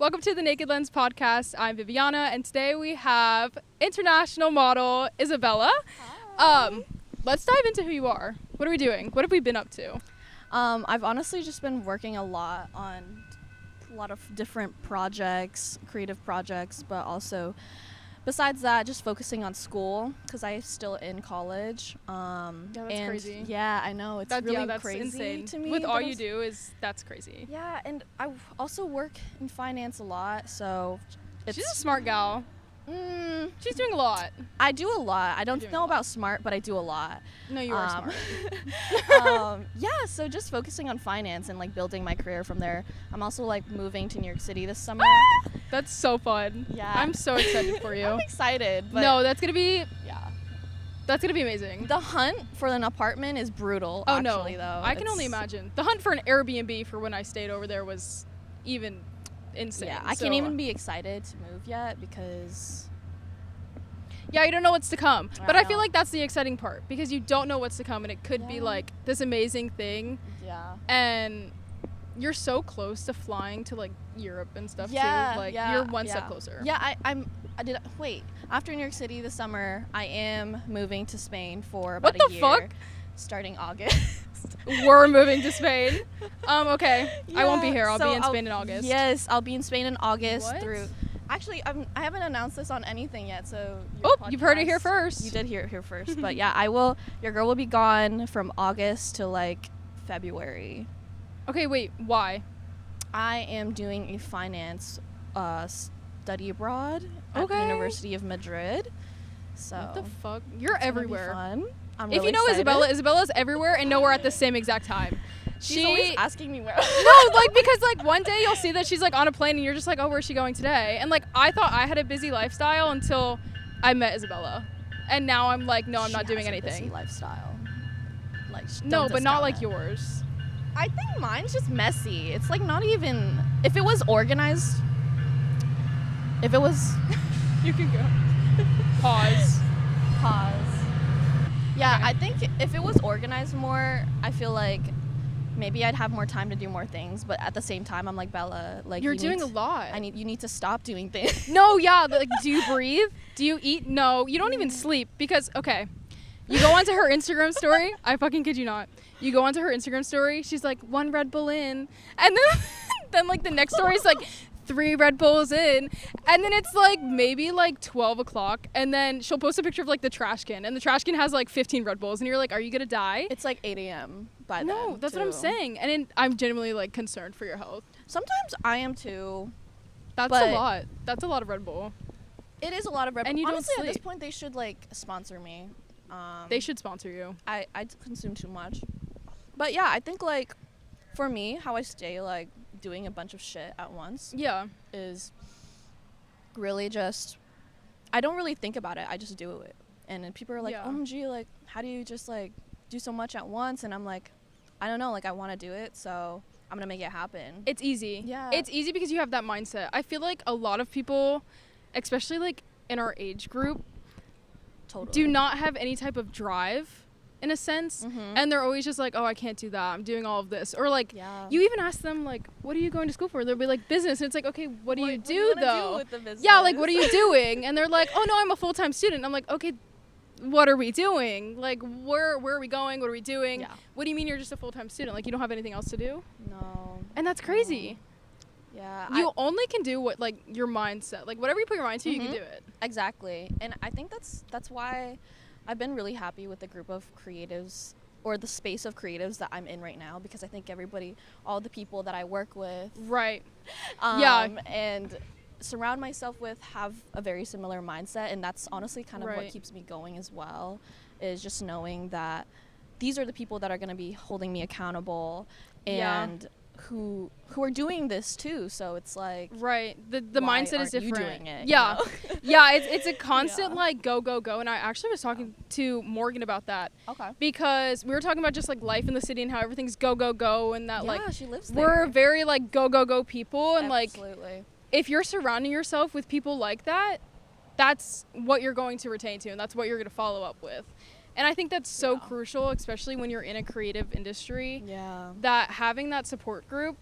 Welcome to the Naked Lens podcast. I'm Viviana, and today we have international model Isabella. Hi. Let's dive into who you are. What are we doing? What have we been up to? I've honestly just been working a lot on a lot of different projects, creative projects, but also besides that, just focusing on school because I'm still in college. That's and crazy. Yeah, I know. It's really that's crazy insane. to me. With all but you do that's crazy. Yeah, and I also work in finance a lot, so She's a smart gal. She's doing a lot. I do a lot. I don't doing know a about smart, but I do a lot. No, you are smart. Yeah, so just focusing on finance and like building my career from there. I'm also like moving to New York City this summer. That's so fun. Yeah. I'm so excited for you. I'm excited, but No, that's gonna be yeah. amazing. The hunt for an apartment is brutal. Oh actually, no, though. I can only imagine. The hunt for an Airbnb for when I stayed over there was even insane. Yeah, I can't even be excited to move yet because Yeah, you don't know what's to come. But I feel know. like that's the exciting part because you don't know what's to come and it could be Yeah. like this amazing thing. yeah. And you're so close to flying to like Europe and stuff Yeah, too. Like yeah, you're one step yeah. closer. Yeah, wait. After New York City this summer, I am moving to Spain for about What a the year. fuck? Starting August. We're moving to Spain. Okay. I won't be Yeah, here. I'll so be in Spain in August. Yes, I'll be in Spain in August What? through. Actually, I haven't announced this on anything yet, so. You've heard it here first. You did hear it here first, but yeah, I will. Your girl will be gone from August to like February. Okay, wait. Why? I am doing a finance study abroad at the Okay. University of Madrid. So What the fuck? You're it's gonna be everywhere. fun. I'm If really you know excited. Isabella's everywhere and nowhere at the same exact time. She's always asking me where. No, like because like one day you'll see that she's like on a plane and you're just like, oh, where's she going today? And like I thought I had a busy lifestyle until I met Isabella, and now I'm like, no, I'm not doing She has a busy anything. lifestyle. Like No, don't but not discount like it. yours. I think mine's just messy. It's like not even. If it was organized. If it was. You can go. Pause. Pause. Yeah, Okay. I think if it was organized more, I feel like maybe I'd have more time to do more things. But at the same time, I'm like, Bella, like You're you doing need a lot. You need to stop doing things. No, yeah, like do you breathe? Do you eat? No, you don't even sleep because okay. You go onto her Instagram story. I fucking kid you not. You go onto her Instagram story. She's like 1 Red Bull in, and then then like the next story is like 3 Red Bulls in, and then it's like maybe like 12 o'clock, and then she'll post a picture of like the trash can, and the trash can has like 15 Red Bulls, and you're like, are you gonna die? It's like 8 a.m. by then. No, that's what I'm too. saying, and I'm genuinely like concerned for your health. Sometimes I am too. That's But- a lot. That's a lot of Red Bull. It is a lot of Red Bull. And you don't Honestly, at this sleep. point, they should like sponsor me. They should sponsor you. I consume too much. But yeah, I think like for me, how I stay like doing a bunch of shit at once Yeah. is really just I don't really think about it. I just do it. And then people are like, Yeah. "OMG, like how do you just like do so much at once?" And I'm like, I don't know, like I want to do it, so I'm going to make it happen. It's easy. Yeah. It's easy because you have that mindset. I feel like a lot of people, especially like in our age group, Totally. do not have any type of drive in a sense. Mhm. And they're always just like, oh, I can't do that. I'm doing all of this. Or like, Yeah. you even ask them like, what are you going to school for? They'll be like, business. And it's like, okay, what do you do wanna though? with the business? Yeah, like, what are you doing? And they're like, oh, no, I'm a full-time student. I'm like, okay, what are we doing? Like, where are we going? What are we doing? Yeah. What do you mean you're just a full-time student? Like, you don't have anything else to do? No. And that's crazy. Yeah. You only can do what like your mindset, like whatever you put your mind to, you can Mhm. do it. Exactly. And I think that's why I've been really happy with the group of creatives or the space of creatives that I'm in right now, because I think everybody, all the people that I work with, Right. Yeah. and surround myself with have a very similar mindset, and that's honestly kind of what Right. keeps me going as well, is just knowing that these are the people that are going to be holding me accountable Yeah. and who are doing this too. So it's like, Right. The why mindset is aren't you different. doing it, Yeah. you know? Yeah, it's a constant Yeah. like go go go, and I actually was talking to Morgan about that Okay. because we were talking about just like life in the city and how everything's go go go, and that like she lives there. we're very like go go go people, and like Absolutely. if you're surrounding yourself with people like that, that's what you're going to retain to, and that's what you're going to follow up with. And I think that's so Yeah. crucial, especially when you're in a creative industry, Yeah. that having that support group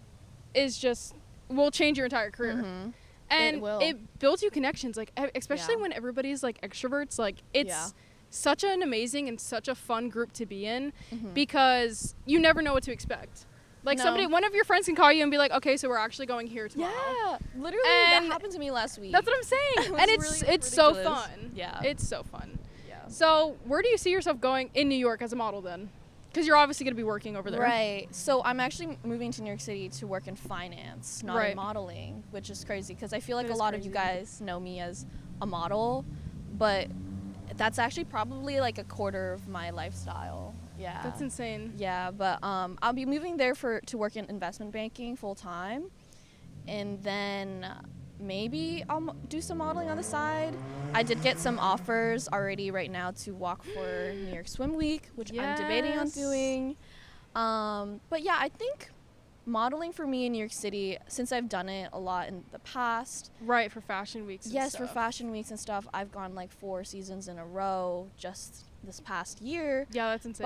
is just will change your entire career. Mm-hmm. And It will. it builds you connections, like especially Yeah. when everybody's like extroverts. Like it's such an amazing and such a fun group to be in Mm-hmm. because you never know what to expect. Like No. one of your friends can call you and be like, okay, so we're actually going here tomorrow. Yeah, literally, And that happened to me last week. That's what I'm saying. It was And really it's so ridiculous. fun. Yeah. It's so fun. Yeah. So where do you see yourself going in New York as a model then? Because you're obviously going to be working over there. Right. So I'm actually moving to New York City to work in finance, not Right. in modeling, which is crazy because I feel like That a is lot of you crazy. guys know me as a model, but that's actually probably like a quarter of my lifestyle. Yeah. That's insane. Yeah, but I'll be moving there to work in investment banking full time, and then maybe I'll do some modeling on the side. I did get some offers already right now to walk for New York Swim Week, which I'm debating on Yes. doing. But yeah, I think modeling for me in New York City, since I've done it a lot in the past. Right, for fashion weeks and Yes, stuff. for fashion weeks and stuff, I've gone like 4 seasons in a row just this past year. Yeah, that's insane.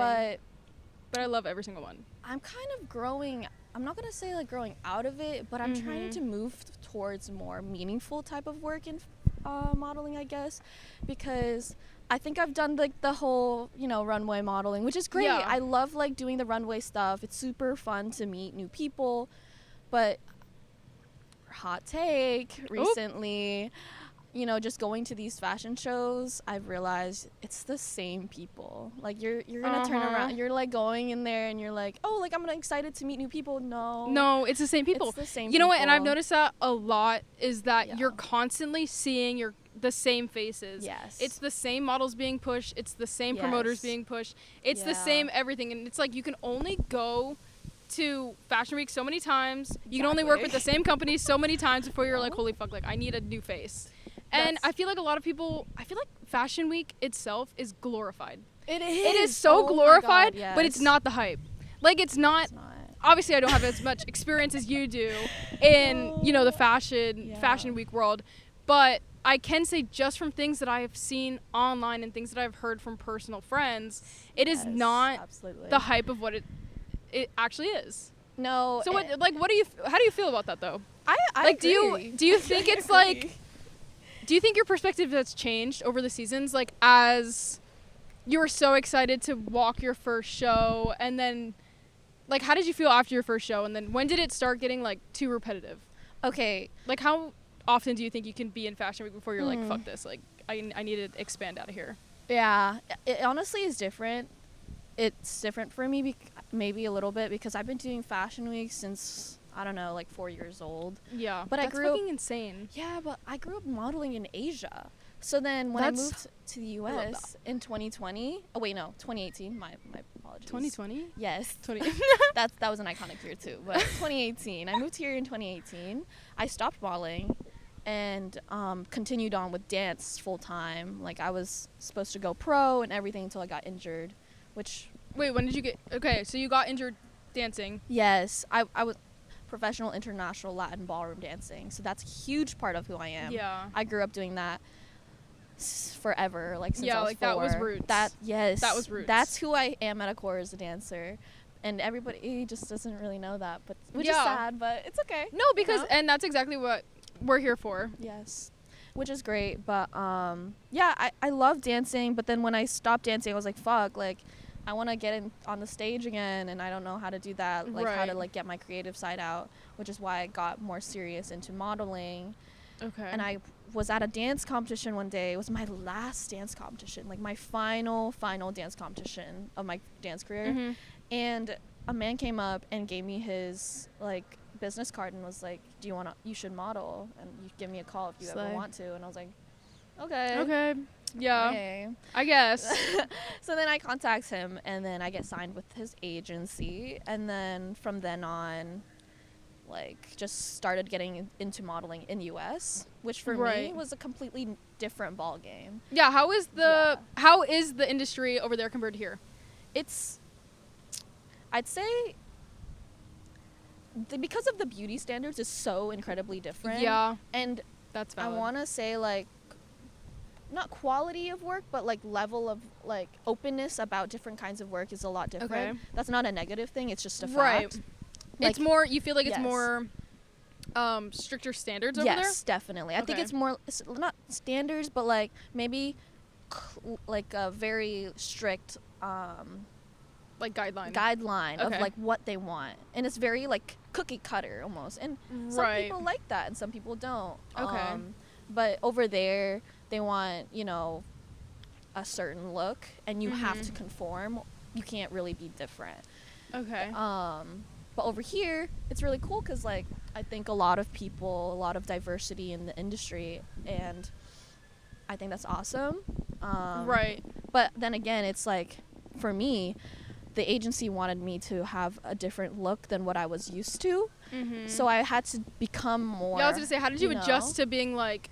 But I love every single one. I'm kind of growing, I'm not going to say like growing out of it, but I'm trying to move towards more meaningful type of work in modeling, I guess, because I think I've done like the whole, runway modeling, which is great. Yeah. I love like doing the runway stuff. It's super fun to meet new people, but hot take recently, just going to these fashion shows, I've realized it's the same people. Like you're gonna turn around, you're like going in there and you're like, oh, like I'm excited to meet new people. No, it's the same people. It's the same you know what? And I've people. noticed that a lot is that Yeah. you're constantly seeing the same faces. Yes. It's the same models being pushed. It's the same promoters Yes. being pushed. It's the Yeah. same everything. And it's like you can only go to Fashion Week so many times. You can only work with the same companies so many times before you're like, holy fuck, like I need a new face. And I feel like a lot of people, I feel like Fashion Week itself is glorified. It is. It is so Oh my glorified, God, but it's yes. not the hype. Like it's not. Obviously, I don't have as much experience as you do in, the fashion week world, but I can say just from things that I have seen online and things that I've heard from personal friends, it is not absolutely. the hype of what it actually is. No. So how do you feel about that though? I Like agree. do you think it's like, do you think your perspective has changed over the seasons, like as you were so excited to walk your first show, and then like how did you feel after your first show, and then when did it start getting like too repetitive? Okay. Like how often do you think you can be in Fashion Week before you're like, fuck this, like I need to expand out of here? Yeah. It honestly is different. It's different for me, maybe a little bit, because I've been doing Fashion Week since, I don't know, like 4 years old. Yeah, But that's I grew fucking insane. Yeah, but I grew up modeling in Asia. So then when I moved to the US in 2020, 2018, my apologies. 2020? Yes. 20. That was an iconic year too. But 2018, I moved here in 2018. I stopped modeling and continued on with dance full time. Like I was supposed to go pro and everything until I got injured, which... Wait, when did you get... Okay, so you got injured dancing. Yes, I was professional international Latin ballroom dancing. So that's a huge part of who I am. Yeah. I grew up doing that forever, like since I was 4. that was roots. That was roots. That's who I am at a core, as a dancer, and everybody just doesn't really know that, but which is Yeah. sad, but it's okay. No, because and that's exactly what we're here for. Yes, which is great, but yeah, I love dancing, but then when I stopped dancing, I was like, fuck, like I want to get on the stage again, and I don't know how to do that, like how to like get my creative side out, which is why I got more serious into modeling. Okay. And I was at a dance competition one day. It was my last dance competition, like my final dance competition of my dance career. And a man came up and gave me his like business card and was like, you should model, and you give me a call if you ever want to. And I was like, okay. Yeah. Okay. I guess. So then I contact him, and then I get signed with his agency, and then from then on, like just started getting into modeling in US, which for me was a completely different ball game. Yeah, how is the industry over there compared to here? I'd say because of the beauty standards is so incredibly different. Yeah. And that's valid. I want to say like not quality of work, but like level of like openness about different kinds of work is a lot different. Okay. That's not a negative thing, it's just a fact. Right. Like, it's more, you feel like it's more stricter standards over there? Yes, definitely. I think Okay. it's more, it's not standards, but like maybe like a very strict Like guideline of Okay. like what they want, and it's very like cookie cutter almost, and some Right. people like that and some people don't. Okay. But over there they want, you know, a certain look, and you have to conform. You can't really be different. Okay. But over here it's really cool because like I think a lot of people, a lot of diversity in the industry, and I think that's awesome. Right. But then again, it's like, for me, the agency wanted me to have a different look than what I was used to. So I had to become more. Yeah, I was gonna say, how did you know? adjust to being like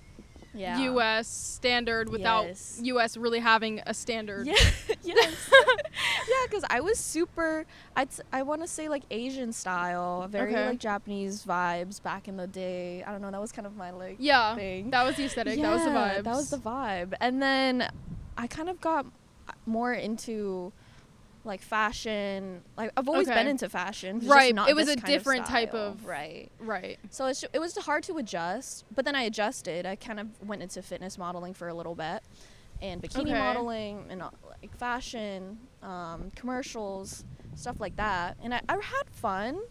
Yeah. U.S. standard without Yes. U.S. really having a standard? Yeah. Yes. Yeah, because I was super. I want to say like Asian style, very Okay. like Japanese vibes back in the day. I don't know. That was kind of my like Yeah. thing. That was the aesthetic. That was the Yeah, vibes. That was the vibe. And then I kind of got more into like fashion. Like I've always Okay. been into fashion. Just Right. not It was this a kind of different type style. of- right. Right. So it was hard to adjust, but then I adjusted. I kind of went into fitness modeling for a little bit, and bikini Okay. modeling, and like fashion, commercials, stuff like that. And I had fun.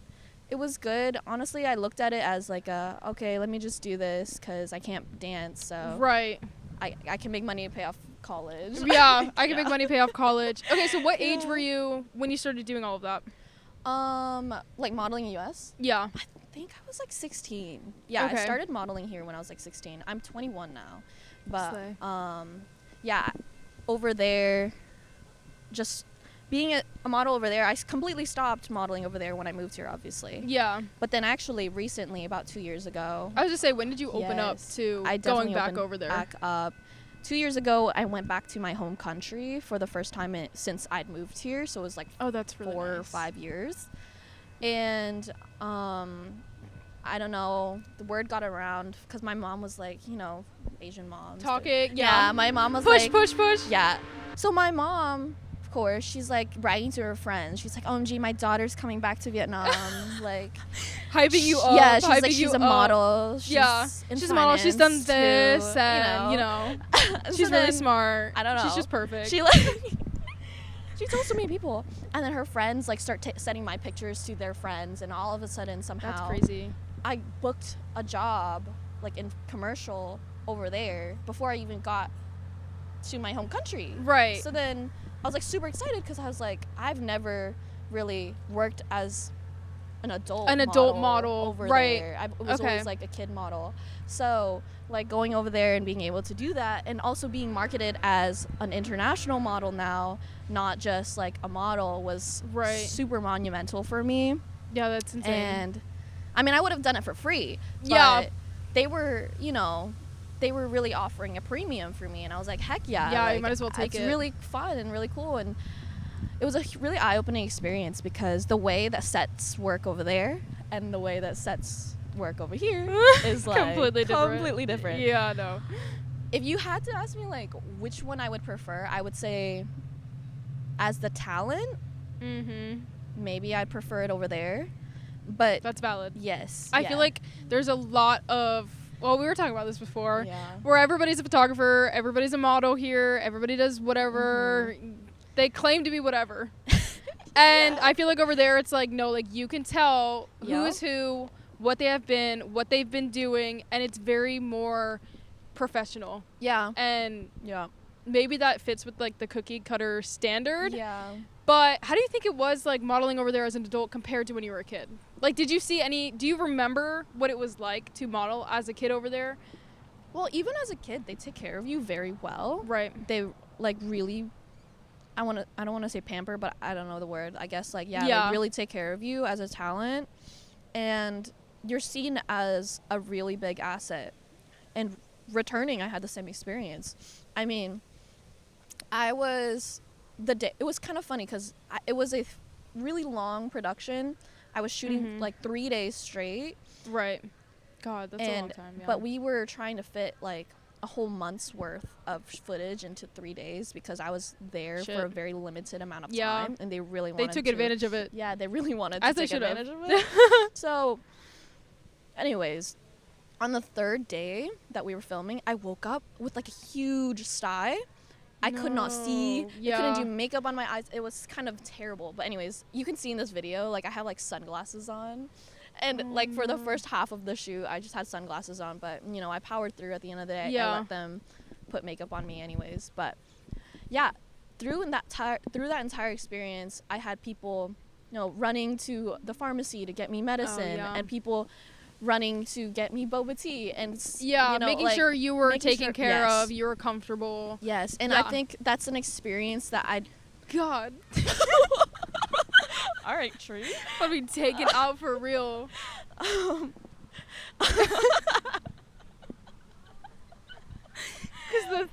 It was good. Honestly, I looked at it as like okay, let me just do this because I can't dance, so Right. I can make money to pay off college. Yeah. I can make money pay off college. Okay. So what age Yeah. were you when you started doing all of that? Like modeling in US? Yeah. I think I was like 16. Yeah, Okay. I started modeling here when I was like 16. I'm 21 now. But Slay. yeah, over there, just being a model over there, I completely stopped modeling over there when I moved here, obviously. Yeah. But then actually recently, about 2 years ago, I was just say, when did you open up Yes, to I going definitely back opened over there? back up. 2 years ago, I went back to my home country for the first time since I'd moved here. So it was like Oh, that's really 4 or nice. 5 years. And I don't know, the word got around because my mom was like, you know, Asian moms. Talking. Yeah, Yeah. my mom was Push, like, push, push. yeah. So my mom, of course, she's like writing to her friends. She's like, OMG, my daughter's coming back to Vietnam. Like, Hyping you up. yeah, she's hyping like, you she's a up. model. She's Yeah. in She's a model. She's done finance, this, too, and you know, she's So really then, smart. I don't know. She's just perfect. She like she told so many people, and then her friends like start sending my pictures to their friends, and all of a sudden somehow That's crazy. I booked a job like in commercial over there before I even got to my home country. Right. So then I was like super excited because I was like, I've never really worked as an adult model, over right. there. I was Okay. always like a kid model. So like going over there and being able to do that, and also being marketed as an international model now, not just like a model, was Right. super monumental for me. Yeah, that's insane. And I mean, I would have done it for free. But Yeah. they were, you know, they were really offering a premium for me, and I was like, heck yeah. Yeah, you like, might as well take it's it. really fun and really cool, and it was a really eye-opening experience because the way that sets work over there and the way that sets work over here is like completely different. Yeah, no. If you had to ask me like which one I would prefer, I would say as the talent, Mhm. maybe I'd prefer it over there. But That's valid. yes. I yeah. feel like there's a lot of, well, we were talking about this before, Yeah. where everybody's a photographer, everybody's a model here, everybody does whatever. They claim to be whatever. And Yeah. I feel like over there it's like, no, like you can tell who Yeah. is who, what they have been, what they've been doing, and it's very more professional. Yeah. And Yeah. maybe that fits with like the cookie cutter standard. Yeah. But how do you think it was like modeling over there as an adult compared to when you were a kid? Like, do you remember what it was like to model as a kid over there? Well, even as a kid, they take care of you very well. Right. They like really, I don't want to say pamper, but I don't know the word. I guess like, yeah, Yeah. they really take care of you as a talent, and you're seen as a really big asset. And returning, I had the same experience. I mean, it was kind of funny because it was a really long production. I was shooting Mhm. like 3 days straight. Right. God, that's a long And time. Yeah. but we were trying to fit like a whole month's worth of footage into 3 days because I was there Shit. for a very limited amount of Yeah. time, and they really they wanted took to, advantage of it. Yeah, they really wanted As to they take should have. advantage of it. So Anyways, on the third day that we were filming, I woke up with like a huge sty. I could not see. Yeah. I couldn't do makeup on my eyes. It was kind of terrible. But anyways, you can see in this video, like I have like sunglasses on. And like for the first half of the shoot, I just had sunglasses on. But, you know, I powered through at the end of the day. Yeah. I let them put makeup on me anyways. But yeah, through that entire experience, I had people, you know, running to the pharmacy to get me medicine, and people running to get me boba tea, and you know, making like, sure you were taken care yes. of, you were comfortable. Yes, and I think that's an experience that God. All right, Tree. I'll be taken out for real. Because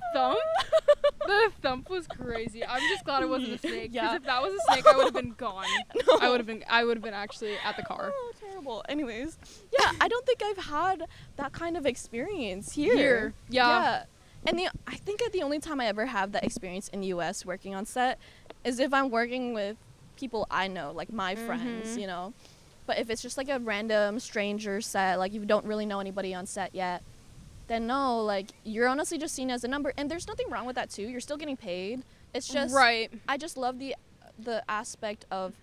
the thump was crazy. I'm just glad it wasn't a snake. Because if that was a snake, I would have been gone. No. I would have been actually at the car. Oh, terrible. Anyways, yeah, I don't think I've had that kind of experience here. Yeah. And I think the only time I ever have that experience in the U.S. working on set is if I'm working with people I know, like my friends, you know. But if it's just like a random stranger set, like you don't really know anybody on set yet, then no, like you're honestly just seen as a number, and there's nothing wrong with that too. You're still getting paid. It's just I just love the aspect of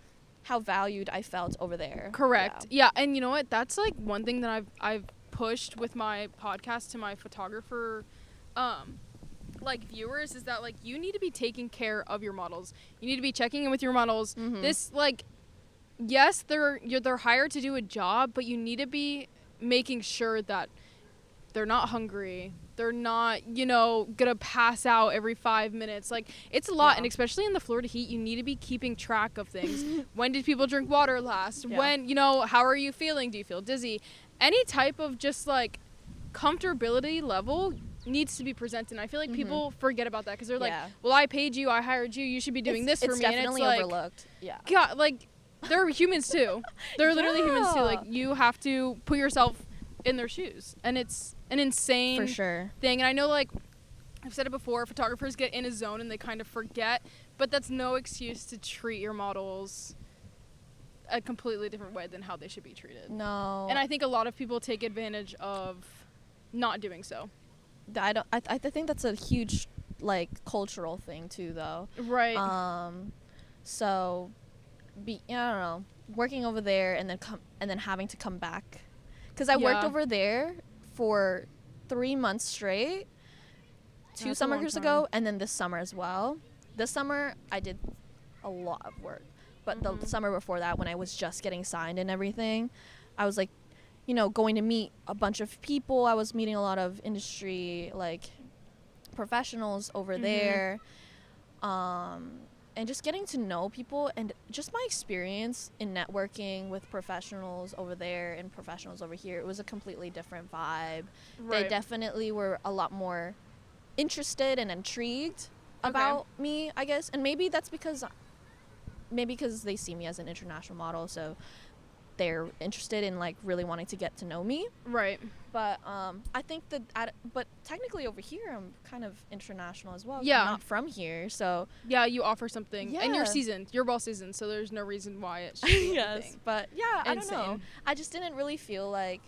how valued I felt over there. Correct. Yeah, and you know what? That's like one thing that I've pushed with my podcast to my photographer like viewers, is that like you need to be taking care of your models. You need to be checking in with your models. This like yes, they're hired to do a job, but you need to be making sure that they're not hungry. They're not, you know, gonna pass out every 5 minutes. Like, it's a lot, and especially in the Florida heat, you need to be keeping track of things. When did people drink water last? When, you know, how are you feeling? Do you feel dizzy? Any type of just, like, comfortability level needs to be presented. And I feel like people forget about that because they're like, well, I paid you, I hired you should be doing this for me. It's definitely and it's overlooked. Like, God, like, they're humans, too. They're literally humans, too. Like, you have to put yourself in their shoes, and it's an insane thing. And I know, like I've said it before, photographers get in a zone and they kind of forget, but that's no excuse to treat your models a completely different way than how they should be treated. No. And I think a lot of people take advantage of not doing so. I think that's a huge like cultural thing too, though. Right. So I don't know, working over there and then having to come back. Because I worked over there for 3 months straight, two summers ago, and then this summer as well. This summer, I did a lot of work. But the summer before that, when I was just getting signed and everything, I was like, you know, going to meet a bunch of people. I was meeting a lot of industry, like, professionals over there. And just getting to know people, and just my experience in networking with professionals over there and professionals over here, it was a completely different vibe. They definitely were a lot more interested and intrigued about me, I guess. And maybe that's because they see me as an international model, so they're interested in like really wanting to get to know me. Right. But I think but technically over here I'm kind of international as well. Yeah. I'm not from here, so yeah, you offer something, and you're seasoned. You're well seasoned, so there's no reason why it should be anything. But yeah, I don't know. I just didn't really feel like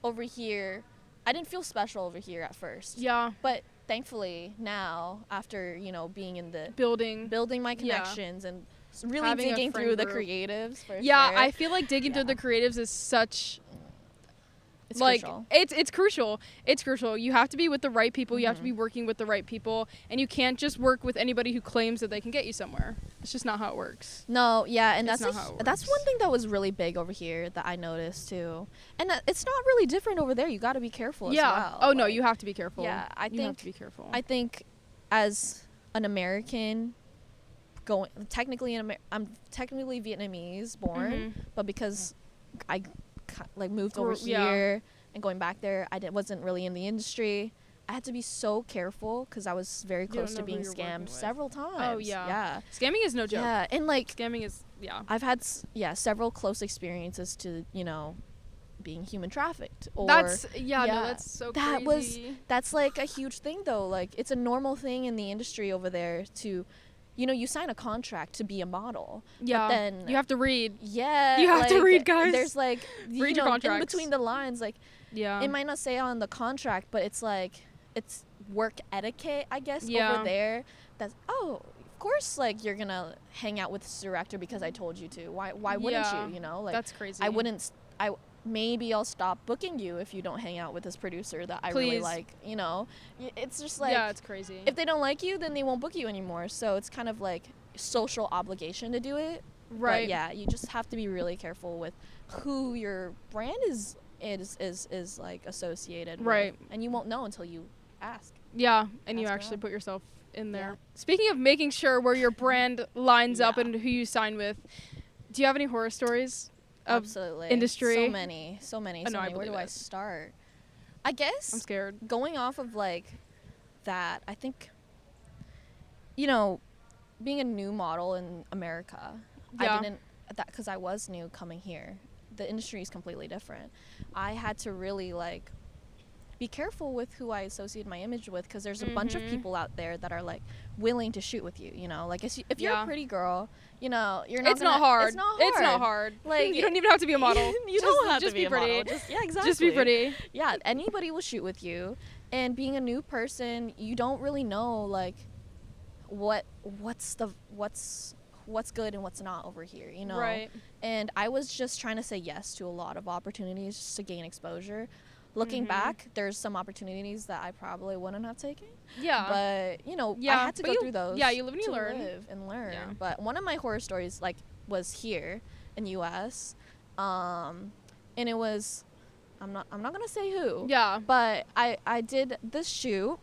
over here. I didn't feel special over here at first. Yeah. But thankfully now, after being in the building my connections and really having digging through the creatives. For sure. I feel like digging through the creatives is such. It's like crucial. It's crucial. It's crucial. You have to be with the right people. You have to be working with the right people, and you can't just work with anybody who claims that they can get you somewhere. It's just not how it works. No, yeah, and that's that's one thing that was really big over here that I noticed too. And it's not really different over there. You got to be careful as well. Oh no, you have to be careful. Yeah, you have to be careful. I think as an American, I'm technically Vietnamese born, but because I moved over here and going back there, wasn't really in the industry. I had to be so careful because I was very close to being scammed several times. Oh yeah. Scamming is no joke. Yeah, and like scamming is I've had several close experiences to being human trafficked. Or that's so crazy. That's like a huge thing though. Like it's a normal thing in the industry over there to you sign a contract to be a model. Yeah. But then You have to read. Yeah. You have to read, guys. There's like Read your in contracts. between the lines, like Yeah. it might not say on the contract, but it's like it's work etiquette, I guess, Yeah. over there. That's of course, like you're gonna hang out with this director because I told you to. Why wouldn't Yeah. you? You know, like That's crazy. I wouldn't. Maybe I'll stop booking you if you don't hang out with this producer that I really Please. like. You know, it's just like yeah, it's crazy. if they don't like you, then they won't book you anymore. So it's kind of like social obligation to do it. right. But yeah, you just have to be really careful with who your brand is like associated Right. with. And you won't know until you ask. Yeah, and you Ask actually around. put yourself in there. Yeah. Speaking of making sure where your brand lines up Yeah. and who you sign with, do you have any horror stories of Absolutely. industry? So many. I know, I Where do believe I it. start? I guess I'm scared. going off of like that, I think, being a new model in America, Yeah. I didn't, because I was new coming here. The industry is completely different. I had to really like be careful with who I associate my image with, because there's a bunch of Mhm. people out there that are like willing to shoot with you. Like if you're Yeah. a pretty girl, you're not. It's not hard. It's not hard. It's not hard. Like you don't even have to be a model. you don't have just to be a pretty. model. Yeah, exactly. Just be pretty. Yeah, anybody will shoot with you. And being a new person, you don't really know like what's good and what's not over here, Right. And I was just trying to say yes to a lot of opportunities just to gain exposure. Looking Mhm. back, there's some opportunities that I probably wouldn't have taken. Yeah. But Yeah, I had to but go you- through those. yeah, you live and you to learn. live and learn. Yeah. But one of my horror stories was here in US, and it was I'm not gonna say who. Yeah. But I did this shoot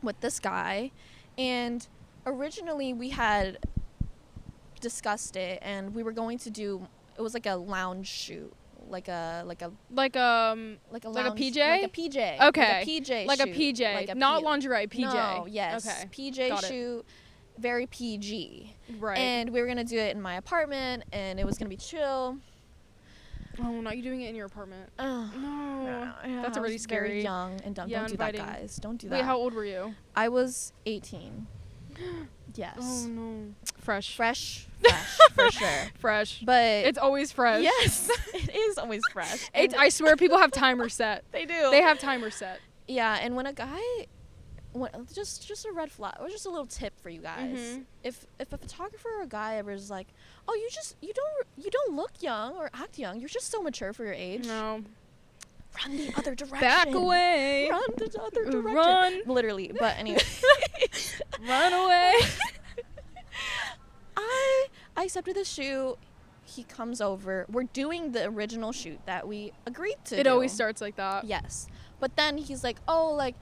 with this guy, and originally we had discussed it, and we were going to do, it was like a lounge shoot, like a Like lounge, like a PJ? like a PJ, Okay. like a PJ, like a shoot, PJ, like a not P- lingerie. PJ. No, yes, Okay. PJ Got it. shoot, very PG, Right. and we were gonna do it in my apartment, and it was gonna be chill. oh, not you doing it in your apartment. Ugh. No. Yeah, That's I already was very scary. young and dumb. Yeah, Don't do inviting. that, guys. Don't do that. Wait, how old were you? I was 18. Yes. Oh no. Fresh. Fresh, for sure. Fresh. But It's always fresh. yes, it is always fresh. It's, And I swear people have timers set. they do. They have timers set. Yeah, and when a guy, just a red flag, or just a little tip for you guys. Mhm. If a photographer or a guy ever is like, oh, you don't look young or act young. You're just so mature for your age. No. Run the other direction. Back away. Run the other direction. Run. Literally, but anyway. Run away. I accepted the shoot. He comes over. We're doing the original shoot that we agreed to. It do. always starts like that. Yes. But then he's like, oh, like,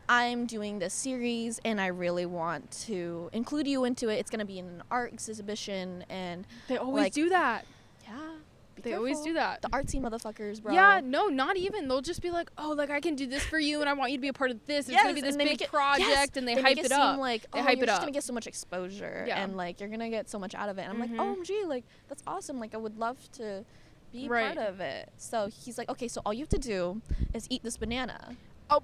I'm doing this series and I really want to include you into it. It's going to be in an art exhibition. And They always Like, do that. yeah. Be They always careful. do that. The artsy motherfuckers, bro. Yeah, no, not even. They'll just be like, oh, like I can do this for you and I want you to be a part of this. It's going to be this and they big make it- project yes, and they make hype it up. Seem like, They oh, hype you're it just up. gonna get so much exposure, Yeah. and like you're gonna get so much out of it. And I'm Mhm. like, OMG, like that's awesome. Like I would love to be Right. part of it. So he's like, okay, so all you have to do is eat this banana, Oh,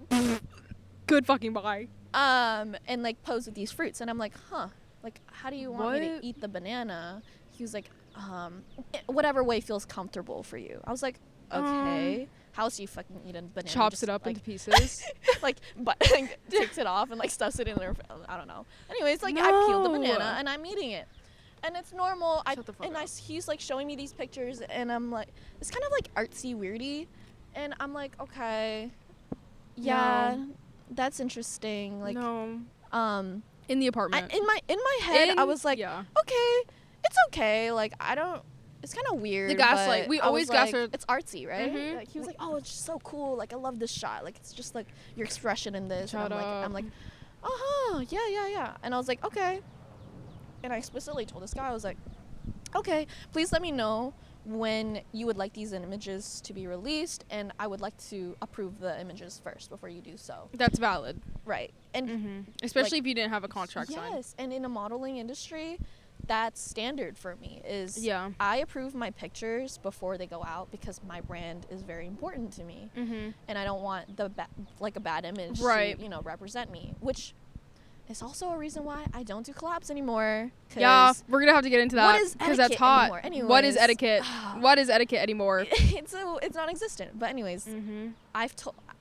good fucking bye. and like pose with these fruits. And I'm like, huh, like how do you want me to What? eat the banana? He was like, whatever way feels comfortable for you. I was like, okay. How else do you fucking eat a banana? Chops Just, it up like, into pieces. like, but takes it off and like stuffs it in there. I don't know. Anyways, like I peeled the No. banana and I'm eating it, and it's normal. Shut the fuck up. He's like showing me these pictures, and I'm like, it's kind of like artsy weirdy, and I'm like, okay, yeah, No. that's interesting. Like, no. in In the apartment. in my head, I was like, yeah. okay, it's okay. Like I don't. It's kind of weird. The gaslight. but We I always was like, gaslight- It's artsy, right? Mhm. Like, he was like, "Oh, it's just so cool. Like, I love this shot. Like, it's just like your expression in this." Shut and I'm up. like, yeah. And I was like, okay. And I explicitly told this guy, I was like, okay, please let me know when you would like these images to be released, and I would like to approve the images first before you do so. That's valid. Right. And Especially if you didn't have a contract signed. yes, and in a modeling industry, that's standard for me. Is Yeah. I approve my pictures before they go out because my brand is very important to me, Mm-hmm. and I don't want a bad image Right. to represent me. Which is also a reason why I don't do collabs anymore. Yeah, we're gonna have to get into that. What is because that's etiquette hot. anymore? Anyways, what is etiquette? What is etiquette anymore? It's non-existent. But anyways, Mm-hmm.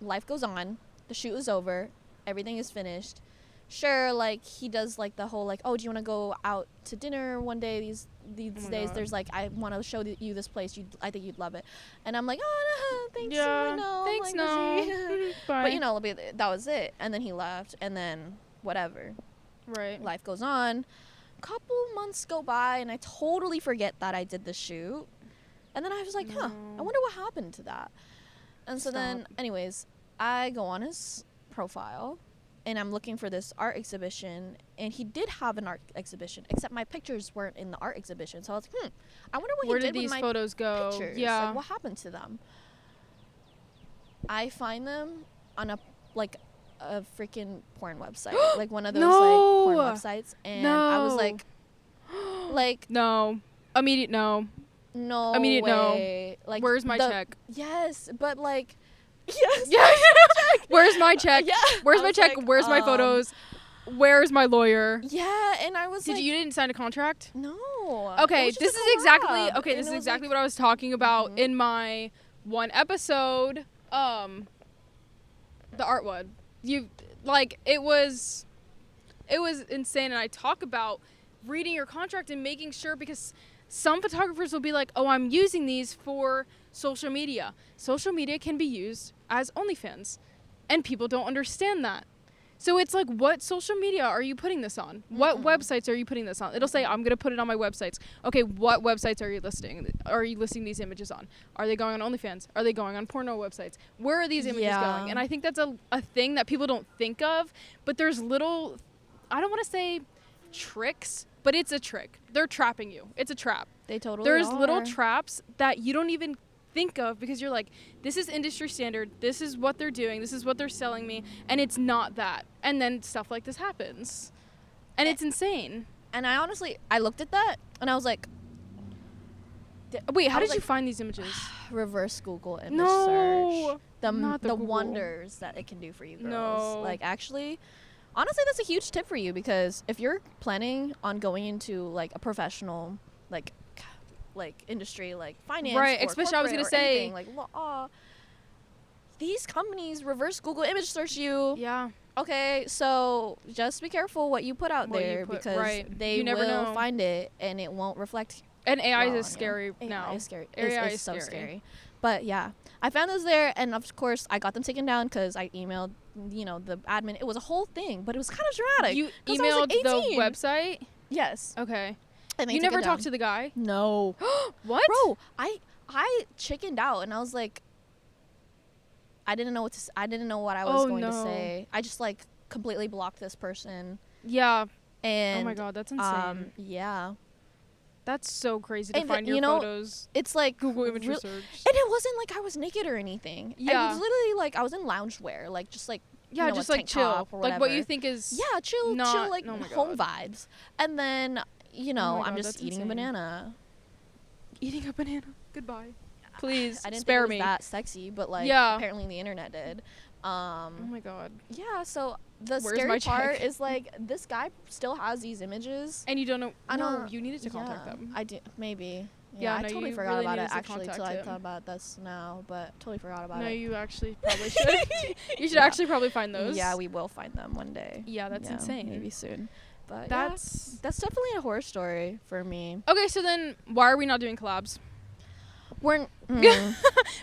life goes on. The shoot is over. Everything is finished. Sure, like he does like the whole like, oh, do you want to go out to dinner one day? These days, God. there's like, I want to show you this place. I think you'd love it. And I'm like, oh no, thanks. Yeah, No, thanks, like, no. Bye. But you know, that was it. And then he left. And then whatever. right. Life goes on. Couple months go by, and I totally forget that I did the shoot. And then I was like, I wonder what happened to that. And so then, Stop. anyways, I go on his profile, and I'm looking for this art exhibition, and he did have an art exhibition, except my pictures weren't in the art exhibition. So I was like, I wonder what Where he did did these with my photos go? pictures. Yeah. Like, what happened to them? I find them on a freaking porn website, like one of those No. like porn websites, and I was like, no. Immediate no. no Immediate no. way. Like, Where's my check? Yes, but like, yes. Yeah. Where's my check? Yeah. Where's I my was check? like, Where's my photos? Where's my lawyer? Yeah, and I was Did like, you didn't sign a contract? no. Okay, It was just this a is exactly collab, okay. and This it is was exactly like, what I was talking about Mhm. in my one episode. The art one. You like it was insane, and I talk about reading your contract and making sure, because some photographers will be like, "Oh, I'm using these for social media." Social media can be used as OnlyFans, and people don't understand that. So it's like, what social media are you putting this on? What websites are you putting this on? It'll say, I'm going to put it on my websites. Okay, what websites are you listing? Are you listing these images on? Are they going on OnlyFans? Are they going on porno websites? Where are these images Yeah. going? And I think that's a thing that people don't think of, but there's little, I don't want to say tricks, but it's a trick. They're trapping you. It's a trap. They totally There's are. little traps that you don't even think of, because you're like, this is industry standard, this is what they're doing, this is what they're selling me, and it's not that. And then stuff like this happens, and it's insane. And I honestly, I looked at that and I was like, Wait, how I was did you like, find these images? reverse Google image No, search. not the The Google. wonders that it can do for you girls. No. Like, actually, honestly, that's a huge tip for you, because if you're planning on going into like a professional like industry, like finance, Right, or especially I was corporate gonna or say- anything, like law, these companies reverse Google image search you. Yeah, Okay, so just be careful what you put out What you there, put- because right. they You never will know. find it and it won't reflect. and AI well on is you. scary now. AI is scary. AI It's is so scary. scary. But yeah, I found those there, and of course I got them taken down because I emailed, the admin. It was a whole thing, but it was kind of dramatic. You 'cause I was, emailed like, the 18. website? Yes. Okay. And they You took never it talked down. to the guy? No. What? Bro, I chickened out, and I was like, I didn't know I didn't know what I was Oh, going to no. say. I just like completely blocked this person, Yeah. and Oh my god, that's insane. yeah, That's so crazy to And find your you know, photos. it's like Google image real- search. And it wasn't like I was naked or anything. It Yeah. was literally like I was in loungewear, like just like Yeah, know, just a like tank chill. top or Like what you whatever. think is yeah, chill, not- like oh my home God. vibes. And then I'm God, just that's eating insane. a banana. eating a banana. Goodbye. Please I didn't spare think it me. was that sexy, but like Yeah. apparently the internet did. Oh my god. Yeah, so the Where's scary my part check? is like this guy still has these images. And you don't know. I No, don't- you needed to contact yeah, them. I did maybe. Yeah, I no, totally you forgot really about it needed to actually till contact I him. thought about this now, but totally forgot about No, it. you actually probably should. You should Yeah. actually probably find those. Yeah, we will find them one day. Yeah, that's insane. Maybe soon. But That's that's definitely a horror story for me. okay. So then, why are we not doing collabs? We're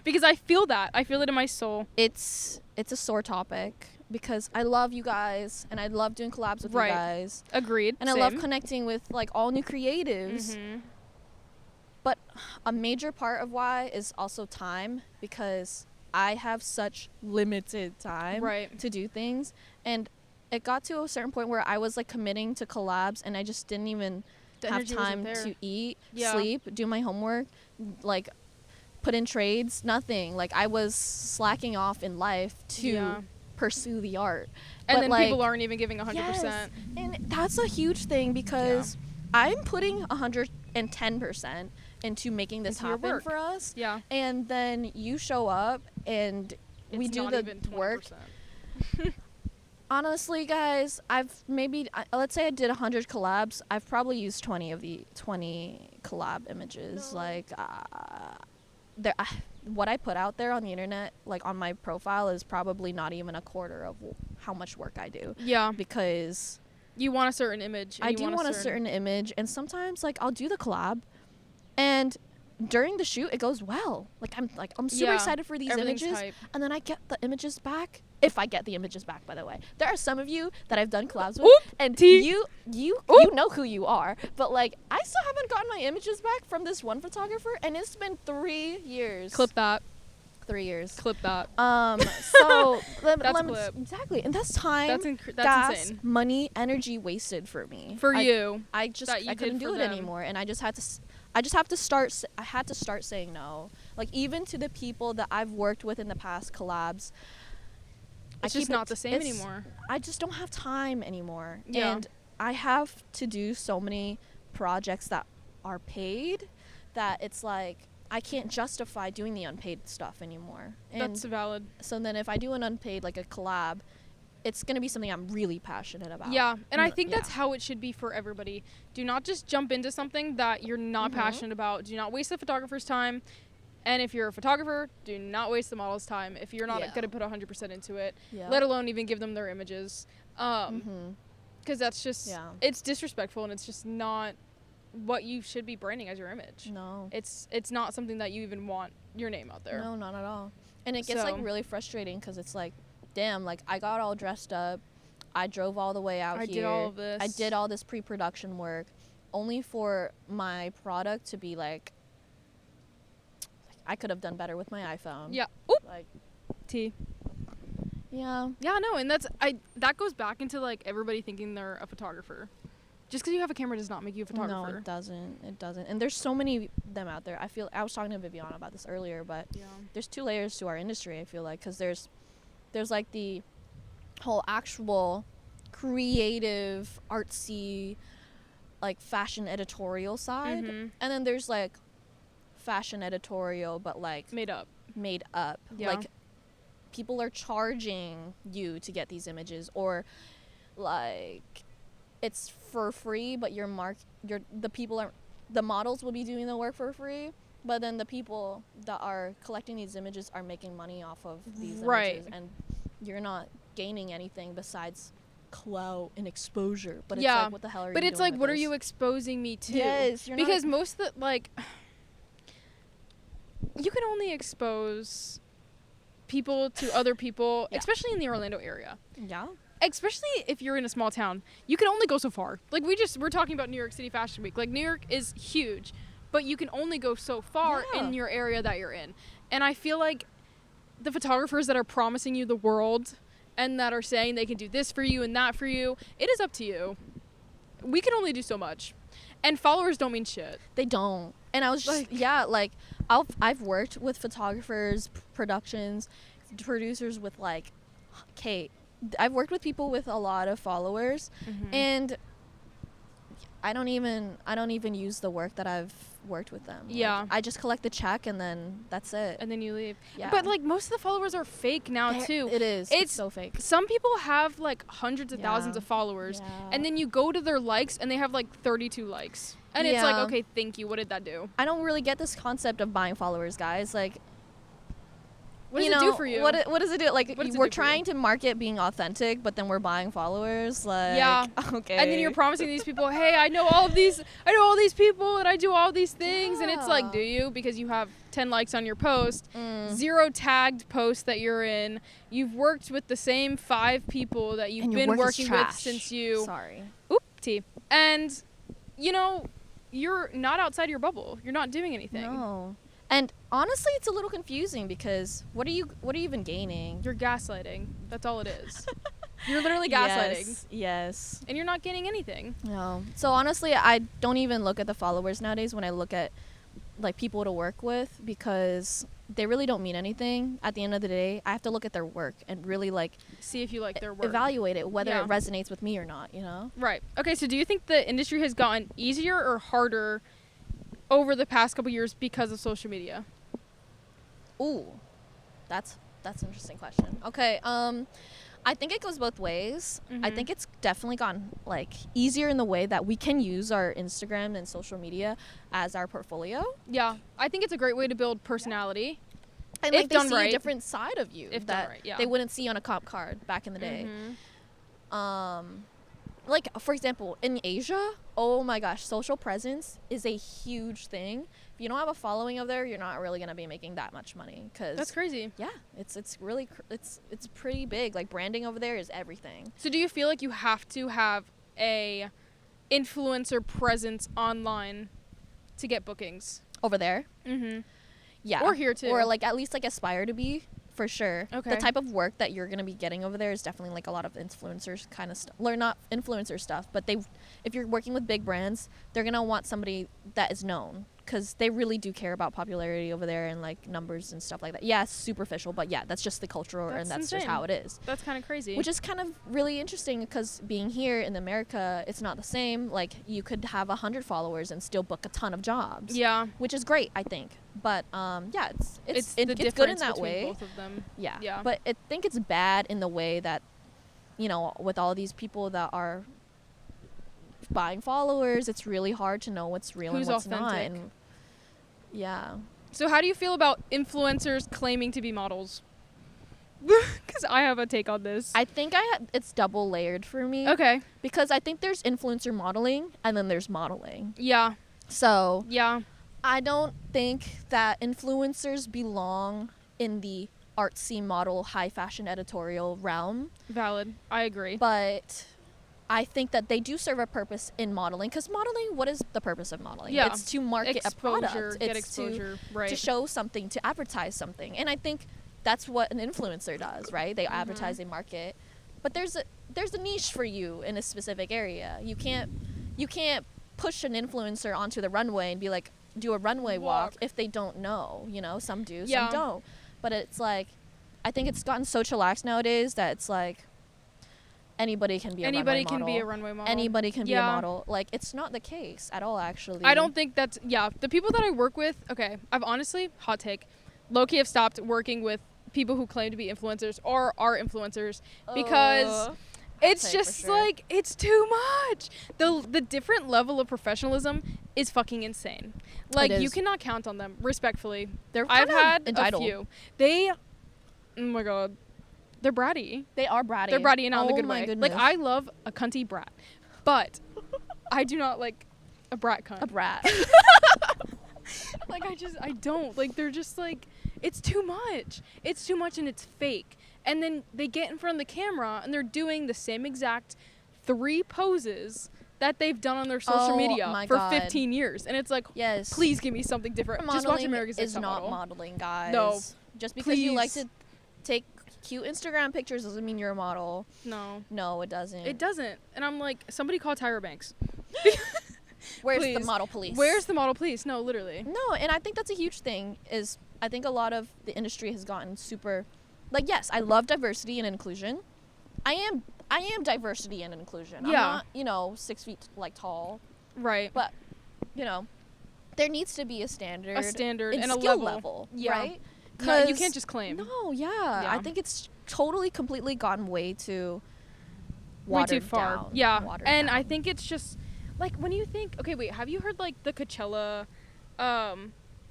Because I feel that. I feel it in my soul. it's a sore topic because I love you guys and I love doing collabs with Right. you guys. Agreed. And I love connecting with like all new creatives. Mm-hmm. But a major part of why is also time, because I have such limited time Right. to do things. And it got to a certain point where I was like committing to collabs and I just didn't even The have energy wasn't time there. to eat, Yeah. sleep, do my homework, like put in trades, nothing. Like I was slacking off in life to Yeah. pursue the art. And But, then like, people aren't even giving 100%. and that's a huge thing because I'm putting 110% into making this Into your happen work. for us. Yeah. And then you show up and we It's do not the even work. 20%. Honestly, guys, let's say I did 100 collabs. I've probably used 20 of the 20 collab images. No. Like, what I put out there on the internet, like on my profile, is probably not even a quarter of how much work I do. Yeah. Because You want a certain image. And I you do want a certain image, and sometimes like I'll do the collab, and during the shoot it goes well. I'm super Yeah, excited for these everything's images, hype. and then I get the images back. If I get the images back, by the way, there are some of you that I've done collabs with, Oop, and T. you Oop. know who you are. But like, I still haven't gotten my images back from this one photographer, and it's been 3 years. Clip that. 3 years. Clip that. So That's let me clip. exactly, and that's time, That's gas, insane. money, energy wasted for me. For you. I just that you I couldn't did do for it them. anymore, and I just had to. I just have to start. I had to start saying no. Like, even to the people that I've worked with in the past collabs. It's just not the same anymore. I just don't have time anymore, Yeah. and I have to do so many projects that are paid that it's like I can't justify doing the unpaid stuff anymore. And That's valid. so then if I do an unpaid, like a collab, it's going to be something I'm really passionate about. Yeah, and I think Yeah. that's how it should be for everybody. Do not just jump into something that you're not Mhm. passionate about. Do not waste the photographer's time. And if you're a photographer, do not waste the model's time if you're not Yeah. going to put 100% into it, Yeah. let alone even give them their images. Mm-hmm. Because that's just, Yeah. it's disrespectful, and it's just not what you should be branding as your image. No. It's not something that you even want your name out there. No, not at all. And it gets So- like really frustrating because it's like, damn, like I got all dressed up, I drove all the way out I here, did all of this. I did all this pre-production work, only for my product to be like I could have done better with my iPhone. Yeah. Oop. Like, T. yeah. Yeah, no, and that goes back into like everybody thinking they're a photographer. Just because you have a camera does not make you a photographer. No, it doesn't. It doesn't. And there's so many of them out there. I was talking to Viviana about this earlier, but Yeah. there's 2 layers to our industry, I feel like, because there's like the whole actual creative, artsy, like fashion editorial side, Mhm. and then there's like fashion editorial, but like Made up. made up. Yeah. Like, people are charging you to get these images, or like it's for free, but the models will be doing the work for free, but then the people that are collecting these images are making money off of these Right. images, and you're not gaining anything besides clout and exposure. But Yeah, it's like, what the hell are you But doing it's like, with what are this? you exposing me to? Yes, you're not- because most of the, like, you can only expose people to other people, Yeah. especially in the Orlando area. Yeah. Especially if you're in a small town, you can only go so far. Like, we're talking about New York City Fashion Week. Like, New York is huge, but you can only go so far Yeah. in your area that you're in. And I feel like the photographers that are promising you the world and that are saying they can do this for you and that for you, it is up to you. We can only do so much. And followers don't mean shit. They don't. And I was just, I've worked with photographers, productions, producers with like, Kate. I've worked with people with a lot of followers, and I don't even use the work that I've worked with them. Yeah. Like, I just collect the check and then that's it. And then you leave. Yeah. But like, most of the followers are fake now too. It is. It's It's so fake. Some people have like hundreds of Yeah. thousands of followers, Yeah. and then you go to their likes and they have like 32 likes. And it's like, Yeah. okay, thank you. What did that do? I don't really get this concept of buying followers, guys. Like, What does it do for you? What does it do? Like, What does it we're do for you? trying to market being authentic, but then we're buying followers. Like, Yeah. okay. And then you're promising these people, hey, I know all these people, and I do all these things. And it's like, Yeah. do you? Because you have 10 likes on your post, Mm. 0 tagged posts that you're in. You've worked with the same 5 people that you've And your been work is working with trash. since you. Sorry. Oop-ty. And, you know, you're not outside your bubble. You're not doing anything. No. And honestly, it's a little confusing because what are you even gaining? You're gaslighting. That's all it is. You're literally gaslighting. Yes. And you're not gaining anything. No. So honestly, I don't even look at the followers nowadays when I look at like people to work with, because they really don't mean anything. At the end of the day, I have to look at their work and really like See if you like their work. evaluate it, whether Yeah. it resonates with me or not, you know? Right. Okay, so do you think the industry has gotten easier or harder over the past couple years because of social media? Ooh. That's an interesting question. Okay, I think it goes both ways. I Mhm. think it's definitely gotten like easier in the way that we can use our Instagram and social media as our portfolio. Yeah, I think it's a great way to build personality. And If like they done see right. a different side of you If done that right, yeah. they wouldn't see on a comp card back in the day. Mhm. Like for example, in Asia, oh my gosh, social presence is a huge thing. If you don't have a following over there, you're not really gonna be making that much money. Cause That's crazy. yeah, it's really it's pretty big. Like branding over there is everything. So do you feel like you have to have a influencer presence online to get bookings? Over there, Mm-hmm. yeah, Or here, too. or like at least like aspire to be. For sure. Okay. The type of work that you're going to be getting over there is definitely like a lot of influencers kind of stuff. Or not influencer stuff, but if you're working with big brands, they're going to want somebody that is known because they really do care about popularity over there and like numbers and stuff like that. Yeah, it's superficial, but yeah, that's just the culture and that's just insane. how it is. That's kind of crazy. Which is kind of really interesting because being here in America, it's not the same. Like you could have 100 followers and still book a ton of jobs. yeah. Which is great, I think. But yeah, it's the good in difference that between way. both of them. Yeah. Yeah. But I think it's bad in the way that, you know, with all these people that are buying followers, it's really hard to know what's real Who's and what's not. authentic. And yeah. So how do you feel about influencers claiming to be models? Because I have a take on this. I think it's double layered for me. Okay. Because I think there's influencer modeling and then there's modeling. Yeah. So Yeah. I don't think that influencers belong in the artsy model, high fashion editorial realm. Valid. I agree. But I think that they do serve a purpose in modeling. Because modeling, what is the purpose of modeling? Yeah. It's to market a product. Get It's exposure. Right. to show something, to advertise something. And I think that's what an influencer does, right? They advertise, they market. But there's a niche for you in a specific area. You can't push an influencer onto the runway and be like, do a runway walk if they don't know, you know. Some do, Yeah. some don't. But it's like, I think it's gotten so chillaxed nowadays that it's like anybody can be a runway model. Anybody can be a runway model. Anybody can be a Yeah. model. Like, it's not the case at all, actually. I don't think that's, yeah, the people that I work with, okay, I've honestly, hot take, low-key have stopped working with people who claim to be influencers or are influencers because it's take for just sure. like, it's too much. The different level of professionalism is fucking insane. Like, you is. cannot count on them, respectfully. They're I've kind of had entitled. a few. They, oh my god, they're bratty. They are bratty. They're bratty and not in the Oh good my way. goodness. Like, I love a cunty brat, but I do not like a brat cunt. a brat. Like, I don't. Like, they're just like, it's too much. It's too much and it's fake. And then they get in front of the camera and they're doing the same exact 3 poses that they've done on their social Oh media my for God. 15 years. And it's like, Yes. please give me something different. Just watch Modeling America's Next is Top not Model. modeling, guys. No. Just because you like Please. to take cute Instagram pictures doesn't mean you're a model. No. No, it doesn't. It doesn't. And I'm like, somebody call Tyra Banks. Where's the Please. model police? Where's the model police? No, literally. No, and I think that's a huge thing. Is I think a lot of the industry has gotten super, like, yes, I love diversity and inclusion. I am diversity and inclusion. Yeah. I'm not, 6 feet like tall, Right. but there needs to be a standard. A standard and and a skill level. Yeah. right? No, you 'Cause- can't just claim. No, yeah. Yeah. I think it's totally, completely gotten way too Way watered too far. down. Yeah. Watered And down. I think it's just like when you think, okay, wait, have you heard like the Coachella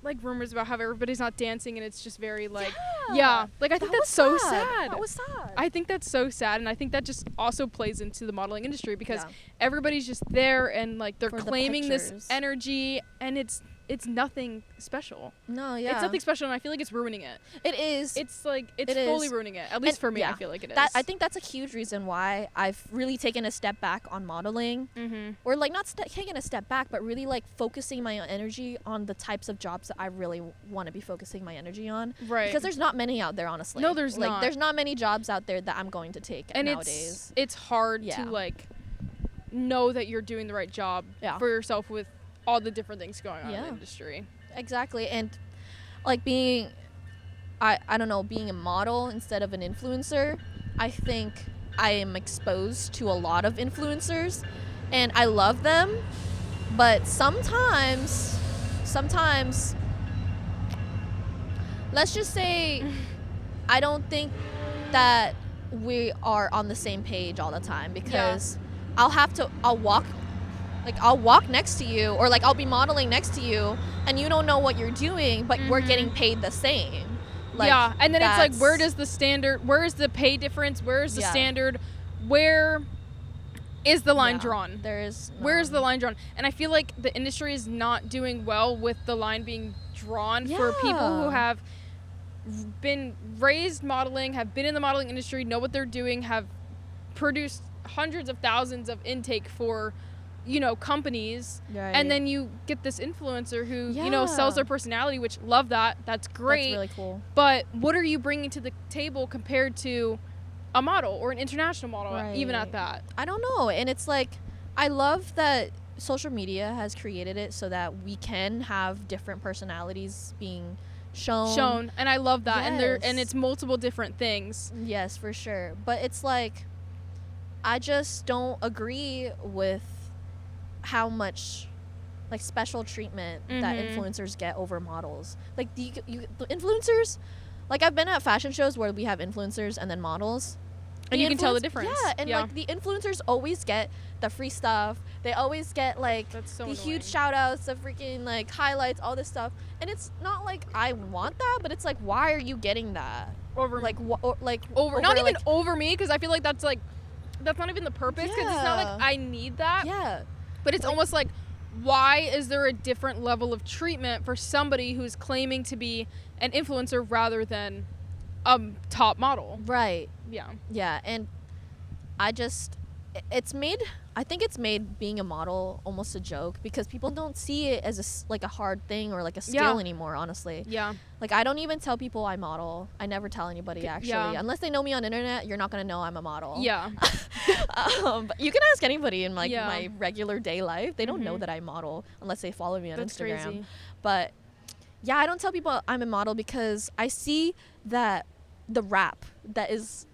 like rumors about how everybody's not dancing and it's just very like like I think That that's was so sad. That was sad. I think that's so sad, and I think that just also plays into the modeling industry because Yeah. everybody's just there and like they're For the claiming this pictures. energy and it's nothing special. No, yeah. It's nothing special, and I feel like it's ruining it. It is. It's like it's It fully is. ruining it. At least And- for me, yeah. I feel like it is. That I think that's a huge reason why I've really taken a step back on modeling, or like not taking a step back, but really like focusing my energy on the types of jobs that I really want to be focusing my energy on. Right. Because there's not many out there, honestly. No, there's like, not. There's not many jobs out there that I'm going to take and nowadays. it's hard Yeah. to like know that you're doing the right job Yeah. for yourself with all the different things going on in Yeah. the industry. Exactly. And like being, I don't know, being a model instead of an influencer, I think I am exposed to a lot of influencers and I love them, but sometimes, let's just say, I don't think that we are on the same page all the time, because I'll walk next to you, or like I'll be modeling next to you, and you don't know what you're doing, but we're getting paid the same. Like, yeah, and then it's like, where is the pay difference? Where is the standard? Where is the line drawn? There is none. Where is the line drawn? And I feel like the industry is not doing well with the line being drawn for people who have been raised modeling, have been in the modeling industry, know what they're doing, have produced hundreds of thousands of intake for, you know, companies, and then you get this influencer who, you know, sells their personality, which love that. That's great. That's really cool. But what are you bringing to the table compared to a model or an international model, even at that? I don't know. And it's like, I love that social media has created it so that we can have different personalities being shown, and I love that. And it's multiple different things. Yes, for sure. But it's like, I just don't agree with how much like special treatment that influencers get over models. Like the influencers, like I've been at fashion shows where we have influencers and then models, and you can tell the difference. Yeah, and like the influencers always get the free stuff. They always get like the huge shout outs, the freaking like highlights, all this stuff. And it's not like I want that, but it's like, why are you getting that over like over not even over me, because I feel like that's not even the purpose, because it's not like I need that. Yeah. But it's almost like, why is there a different level of treatment for somebody who's claiming to be an influencer rather than a top model? Right. Yeah. Yeah, and I think it's made being a model almost a joke, because people don't see it as a hard thing or like a skill anymore, honestly. Yeah. Like, I don't even tell people I model. I never tell anybody, actually. Yeah. Unless they know me on internet, you're not going to know I'm a model. Yeah. But you can ask anybody in like my regular day life. They don't know that I model unless they follow me on Instagram. Crazy. But yeah, I don't tell people I'm a model because I see that the rap that is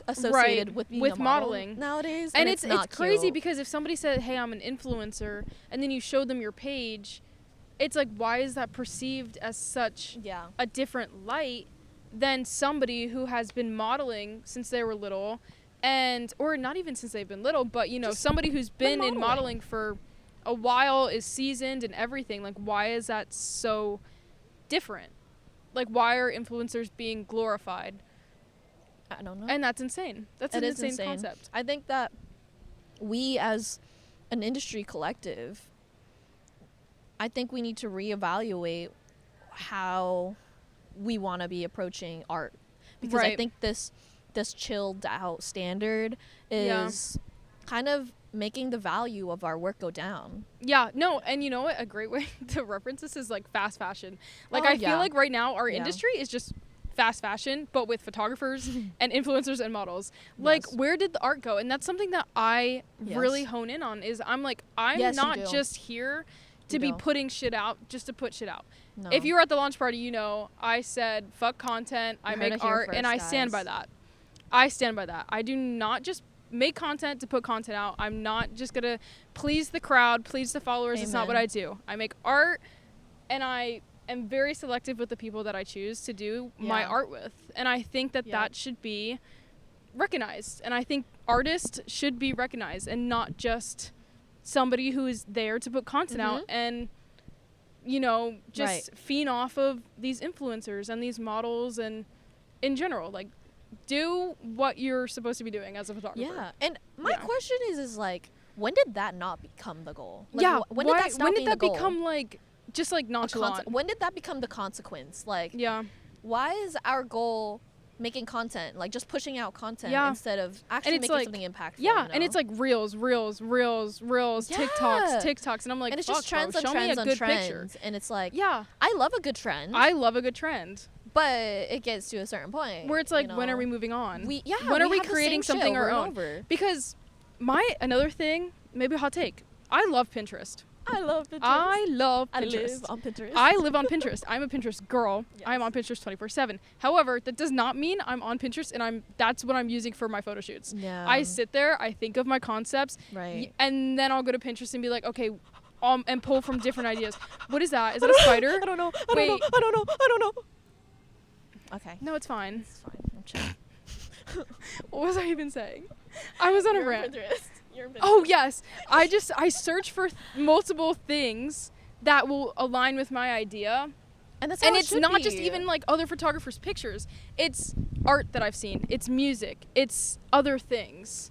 associated with being a model modeling nowadays, and it's crazy cute. Because if somebody said, hey, I'm an influencer, and then you show them your page, it's like, why is that perceived as such a different light than somebody who has been modeling since they were little, and or not even since they've been little, but you know, just somebody who's been in modeling for a while, is seasoned and everything. Like, why is that so different? Like, why are influencers being glorified? I don't know. And that's insane. That's an insane concept. I think that we as an industry collective, I think we need to reevaluate how we want to be approaching art. Because I think this chilled out standard is kind of making the value of our work go down. Yeah, no, and you know what? A great way to reference this is like fast fashion. Like, I feel like right now our industry is just fast fashion, but with photographers and influencers and models. Like, where did the art go? And that's something that I really hone in on, is I'm like, I'm not just here to be putting shit out just to put shit out. No. If you were at the launch party, you know, I said, fuck content, I make art, and I stand by that. I stand by that. I do not just make content to put content out. I'm not just gonna please the crowd, please the followers. It's not what I do. I make art, and I am very selective with the people that I choose to do my art with. And I think that that should be recognized. And I think artists should be recognized, and not just somebody who is there to put content out and, you know, just feed off of these influencers and these models, and in general, like, do what you're supposed to be doing as a photographer. Yeah. And my question is like, when did that not become the goal? Like, when did that stop being the goal? Become like, just like nonchalant? When did that become the consequence? Like, why is our goal making content, like just pushing out content instead of actually making something impactful? Yeah, you know? And it's like reels, TikToks, and I'm like, and it's just trends on show trends me a on good trends, picture. And it's like, I love a good trend. But it gets to a certain point where it's like, when are we moving on? When are we creating something our own? Because another thing, maybe a hot take, I love Pinterest. I live on Pinterest. I live on Pinterest. I'm a Pinterest girl. I'm on Pinterest 24/7. However, that does not mean I'm on Pinterest and that's what I'm using for my photo shoots. Yeah. I sit there, I think of my concepts, and then I'll go to Pinterest and be like, okay, and pull from different ideas. What is that? Is that a spider? I don't know. I don't know. Okay. No, it's fine. It's fine. I'm chilling. What was I even saying? I was on a You're rant. Pinterest. You're Pinterest. Oh, yes. I search for multiple things that will align with my idea. And that's how And it it's should not be. just even like other photographers' pictures. It's art that I've seen. It's music. It's other things.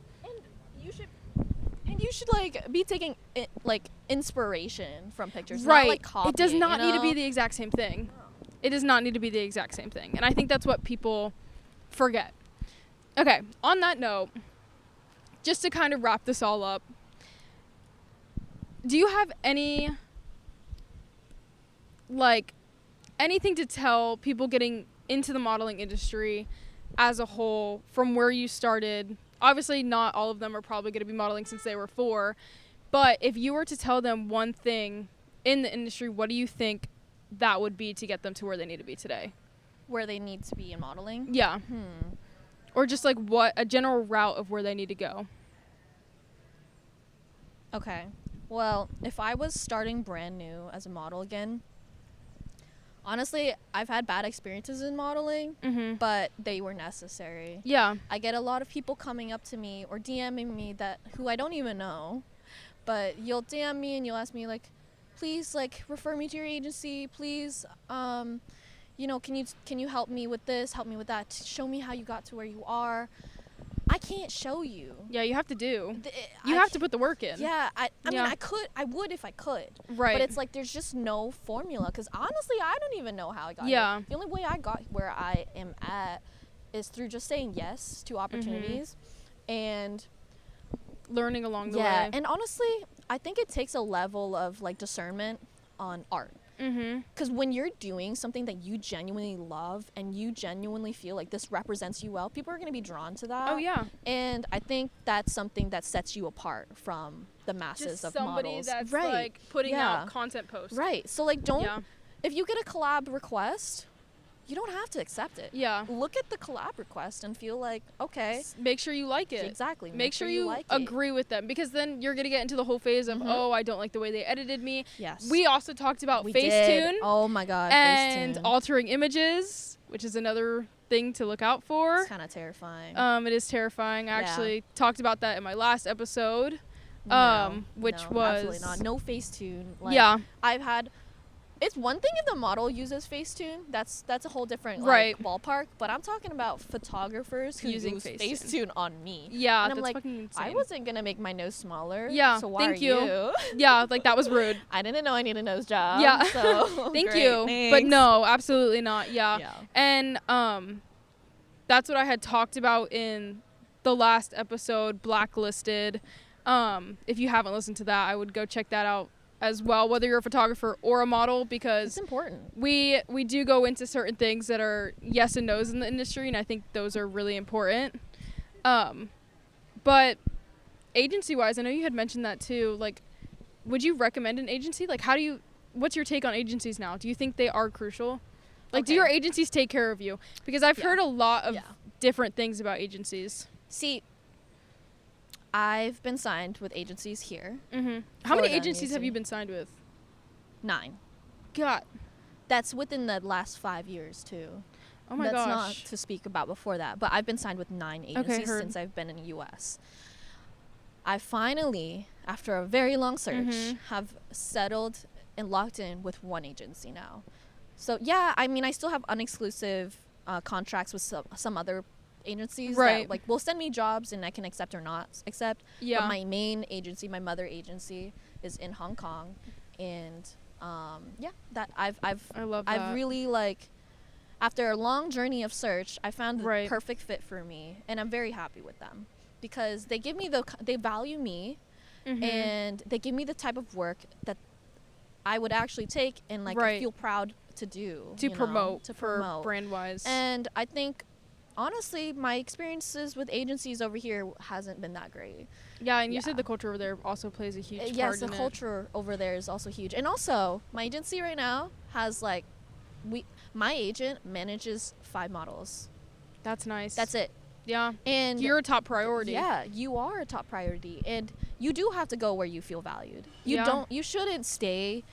And you should like be taking like inspiration from pictures, Right. Not, like, copying, it does not you need to be know? the exact same thing. It does not need to be the exact same thing. And I think that's what people forget. Okay, on that note, just to kind of wrap this all up, do you have anything to tell people getting into the modeling industry as a whole from where you started? Obviously, not all of them are probably going to be modeling since they were 4, but if you were to tell them one thing in the industry, what do you think that would be to get them to where they need to be today? Where they need to be in modeling. Yeah. Or just like what a general route of where they need to go. Okay. Well, if I was starting brand new as a model again, honestly, I've had bad experiences in modeling, but they were necessary. Yeah. I get a lot of people coming up to me or DMing me who I don't even know, but you'll DM me and you'll ask me like, please like refer me to your agency, please, you know, can you help me with this, help me with that, show me how you got to where you are. I can't show you. Yeah, you have to do. You have to put the work in. Yeah, I mean, I would if I could. Right. But it's like there's just no formula because honestly, I don't even know how I got Yeah. here. The only way I got where I am at is through just saying yes to opportunities and learning along the yeah. way. And honestly, I think it takes a level of like discernment on art. Because when you're doing something that you genuinely love and you genuinely feel like this represents you well, people are going to be drawn to that. Oh, yeah. And I think that's something that sets you apart from the masses Just of somebody models. that's right. like putting Yeah. out content posts. Right. So like Yeah. if you get a collab request, you don't have to accept it. Yeah. Look at the collab request and feel like, okay. Make sure you like it. Exactly. Make sure you like agree with them, because then you're going to get into the whole phase of, oh, I don't like the way they edited me. it. Yes. We also talked about We Facetune did. Oh my God. and Facetune. altering images, which is another thing to look out for. It's kind of terrifying. It is terrifying. I actually talked about that in my last episode, which no, was absolutely not. No Facetune. Like, yeah. I've had. It's one thing if the model uses Facetune. That's a whole different like, Right. ballpark. But I'm talking about photographers who Using use Facetune. Facetune on me. Yeah, And I'm that's like, fucking insane. I wasn't gonna make my nose smaller. Yeah, So why thank are you. Yeah, like that was rude. I didn't know I need a nose job. Yeah. So Thank great, you. thanks. But no, absolutely not. Yeah. Yeah. And that's what I had talked about in the last episode, Blacklisted. If you haven't listened to that, I would go check that out as well, whether you're a photographer or a model, because It's important. we do go into certain things that are yes and no's in the industry, and I think those are really important. But agency wise, I know you had mentioned that too. Like, would you recommend an agency? Like, what's your take on agencies now? Do you think they are crucial? Like, do Okay. your agencies take care of you? Because I've heard a lot of Yeah. different things about agencies. See, I've been signed with agencies here. How many Florida agencies have Music. you been signed with? 9. God. That's within the last 5 years too. Oh my That's gosh. not to speak about before that, but I've been signed with 9 agencies heard. since I've been in the U.S. I finally, after a very long search, have settled and locked in with one agency now. So yeah, I mean, I still have unexclusive contracts with some other agencies Right. that like will send me jobs and I can accept or not accept. Yeah. But my main agency, my mother agency, is in Hong Kong, and yeah, that I love that. I've really like, after a long journey of search, I found the Right. perfect fit for me, and I'm very happy with them because they give me they value me, and they give me the type of work that I would actually take and like Right. feel proud to do, to you know, promote to for promote. brand wise. And I think honestly my experiences with agencies over here hasn't been that great. Yeah, and you Yeah. said the culture over there also plays a huge part Yes, the in it. culture over there is also huge. And also, my agency right now has like, my agent manages 5 models. That's nice. That's it. Yeah. And You're a top priority. yeah, you are a top priority, and you do have to go where you feel valued. Yeah. You shouldn't stay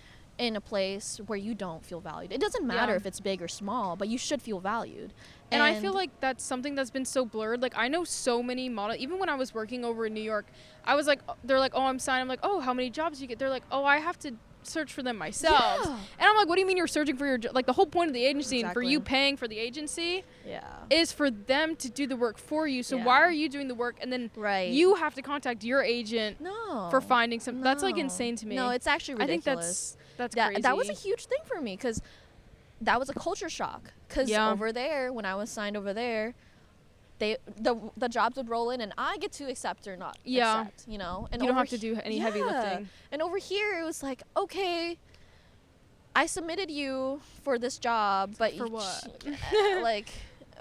in a place where you don't feel valued. It doesn't matter Yeah. if it's big or small, but you should feel valued. And I feel like that's something that's been so blurred. Like, I know so many models. Even when I was working over in New York, I was like, they're like, oh, I'm signed. I'm like, oh, how many jobs do you get? They're like, oh, I have to search for them myself. Yeah. And I'm like, what do you mean you're searching for your job? Like, the whole point of the agency and for you Exactly. paying for the agency Yeah. is for them to do the work for you. So Yeah. why are you doing the work? And then Right. you have to contact your agent No. for finding some. That's like No. insane to me. No, it's actually I think ridiculous. that's crazy. That was a huge thing for me because that was a culture shock. Because Yeah. over there, when I was signed over there, the jobs would roll in and I get to accept or not Yeah. accept, you know? And you don't over have to do any heavy lifting. And over here, it was like, okay, I submitted you for this job, but For what? like,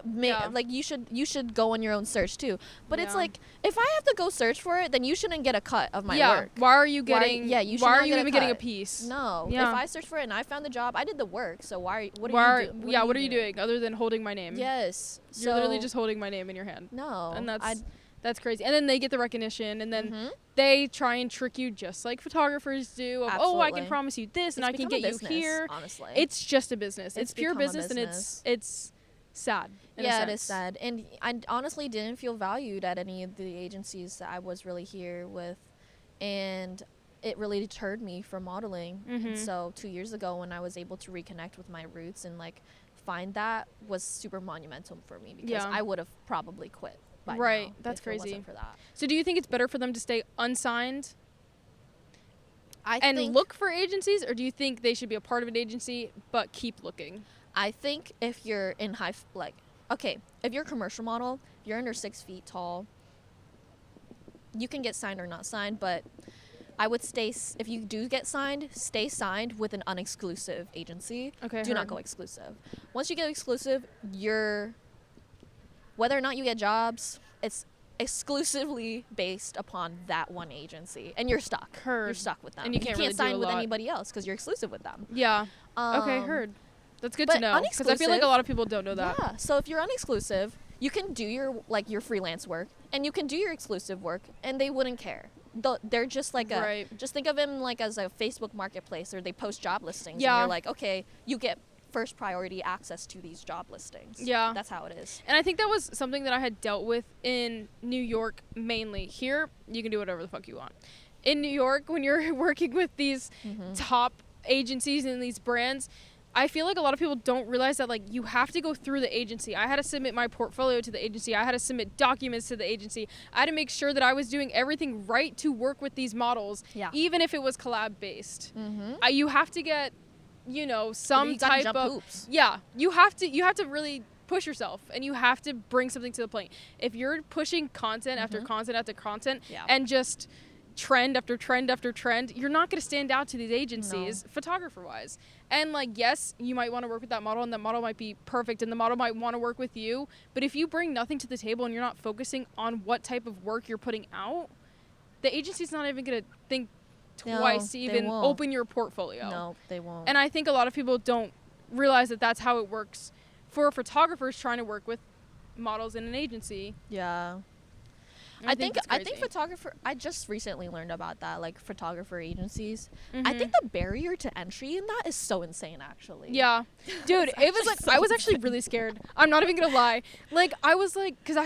Yeah. like you should go on your own search too. But it's Yeah. like, if I have to go search for it, then you shouldn't get a cut of my yeah. work. Why are you Why- getting? yeah, you should Why not are you get a even getting a cut. piece? No. Yeah. If I searched for it and I found the job, I did the work. So what Why are are, you doing? yeah, what are you doing other than holding my name? Yes. You're literally just holding my name in your hand. no. And that's crazy. And then they get the recognition, and then Mhm. they try and trick you just like photographers do. Of, oh, I can Absolutely. promise you this, and I can become a get business, you here. Honestly, It's just a business. It's pure become a business, and it's sad. in a yeah, it is sense. sad. And I honestly didn't feel valued at any of the agencies that I was really here with, and it really deterred me from modeling. Mhm. And so 2 years ago, when I was able to reconnect with my roots and like find that, was super monumental for me because Yeah. I would have probably quit. By Right, now that's if it wasn't crazy. for that. So do you think it's better for them to stay unsigned I and think, look for agencies, or do you think they should be a part of an agency but keep looking? I think if you're in if you're a commercial model, if you're under 6 feet tall, you can get signed or not signed, but I would if you do get signed, stay signed with an unexclusive agency. Okay. Do not go exclusive. Once you get exclusive, whether or not you get jobs, it's exclusively based upon that one agency, and you're stuck. Heard. You're stuck with them. And you can't really do sign a with lot. anybody else because you're exclusive with them. Yeah. Okay, Um, heard. That's good but to know, because I feel like a unexclusive- lot of people don't know that. Yeah. So if you're unexclusive, you can do your freelance work, and you can do your exclusive work, and they wouldn't care. They're just like Right. just think of them like as a Facebook marketplace, or they post job listings. Yeah. And you're like, okay, you get first priority access to these job listings. Yeah. That's how it is. And I think that was something that I had dealt with in New York mainly. Here, you can do whatever the fuck you want. In New York, when you're working with these top agencies and these brands, I feel like a lot of people don't realize that, like, you have to go through the agency. I had to submit my portfolio to the agency. I had to submit documents to the agency. I had to make sure that I was doing everything right to work with these models, Yeah. even if it was collab based. Mm-hmm. You have to get, some you gotta type jump of hoops. yeah. You have to really push yourself, and you have to bring something to the plate. If you're pushing content after content after content, Yeah. and just trend after trend after trend, you're not going to stand out to these agencies photographer wise. And like, yes, you might want to work with that model, and that model might be perfect, and the model might want to work with you, but if you bring nothing to the table and you're not focusing on what type of work you're putting out, the agency's not even going to think twice to they even won't. open your portfolio. No, they won't. And I think a lot of people don't realize that that's how it works for photographers trying to work with models in an agency. yeah. And I think it's crazy. photographer. I just recently learned about that, like photographer agencies. I Mhm. think the barrier to entry in that is so insane, actually. Yeah. Dude, It's it was actually like, so I was actually insane. really scared. I'm not even gonna lie. Like, I was like, because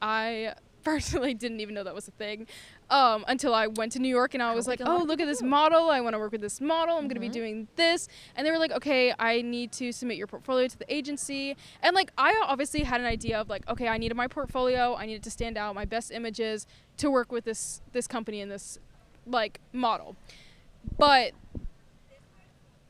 I personally didn't even know that was a thing until I went to New York, and I was like, think a lot oh, of look at people this do. model. I want to work with this model. I'm going to be Mhm. doing this. And they were like, okay, I need to submit your portfolio to the agency. And like, I obviously had an idea of like, okay, I needed my portfolio. I needed to stand out, my best images to work with this company and this like model. But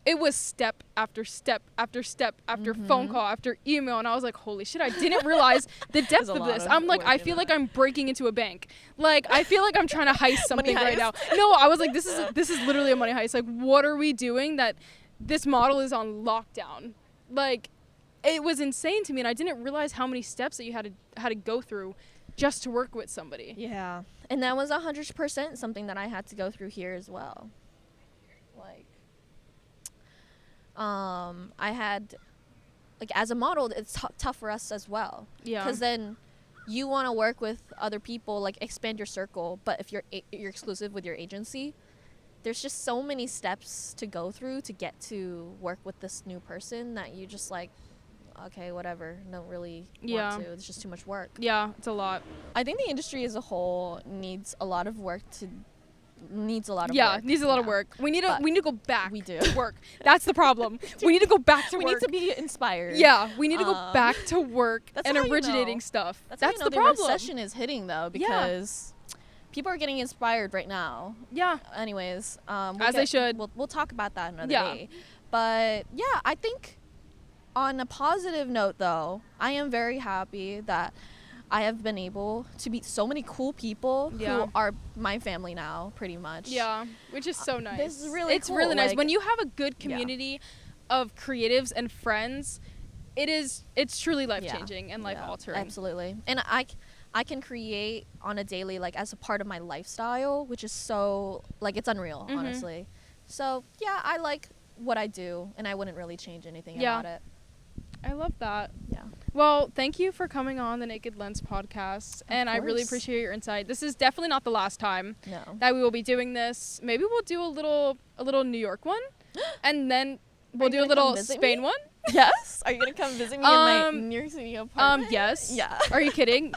it was step after step after step after phone call after email, and I was like, holy shit, I didn't realize the depth a of lot this. of I'm like, work I in feel like that. I'm breaking into a bank. Like, I feel like I'm trying to heist something right heist? now. No, I was like, this is literally a money heist. Like, what are we doing that this model is on lockdown? Like, it was insane to me, and I didn't realize how many steps that you had to go through just to work with somebody. Yeah. And that was 100% something that I had to go through here as well. Like, I had, like, as a model, it's tough for us as well. Yeah. Because then you want to work with other people, like, expand your circle. But if you're exclusive with your agency, there's just so many steps to go through to get to work with this new person that you just like, okay, whatever, don't really want to. It's just too much work. Yeah, it's a lot. I think the industry as a whole needs a lot of work. Needs a lot of work. We need to go back we do. to work. That's the problem. We need to go back to work. We need to be inspired. Yeah, we need to go back to work and how you originating know. stuff. That's the the problem. recession is hitting, though, because people are getting inspired right now. Yeah. Anyways, as they should. We'll talk about that another day. But yeah, I think on a positive note, though, I am very happy that I have been able to meet so many cool people who are my family now, pretty much. Yeah, which is so nice. This is really It's cool. really nice. When you have a good community of creatives and friends, it's truly life-changing and life-altering. Absolutely. And I can create on a daily, like, as a part of my lifestyle, which is so, like, it's unreal, honestly. So, yeah, I like what I do, and I wouldn't really change anything about it. I love that. Yeah. Well, thank you for coming on the Naked Lens podcast, and I really appreciate your insight. This is definitely not the last time that we will be doing this. Maybe we'll do a little New York one, and then we'll do a little Spain one. Yes. Are you gonna come visit me in my New York City apartment? Yes. Yeah. Are you kidding?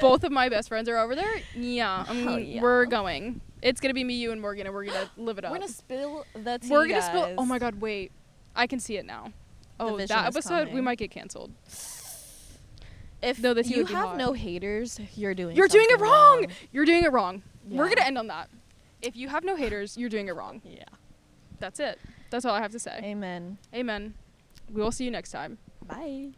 Both of my best friends are over there. Yeah. We're going. It's gonna be me, you, and Morgan, and we're gonna live it up. We're gonna spill the tea. We're gonna spill. Oh my God! Wait, I can see it now. Oh, that episode, we might get canceled. If you have no haters, you're doing it wrong. You're doing it wrong. Yeah. We're going to end on that. If you have no haters, you're doing it wrong. Yeah. That's it. That's all I have to say. Amen. Amen. We will see you next time. Bye.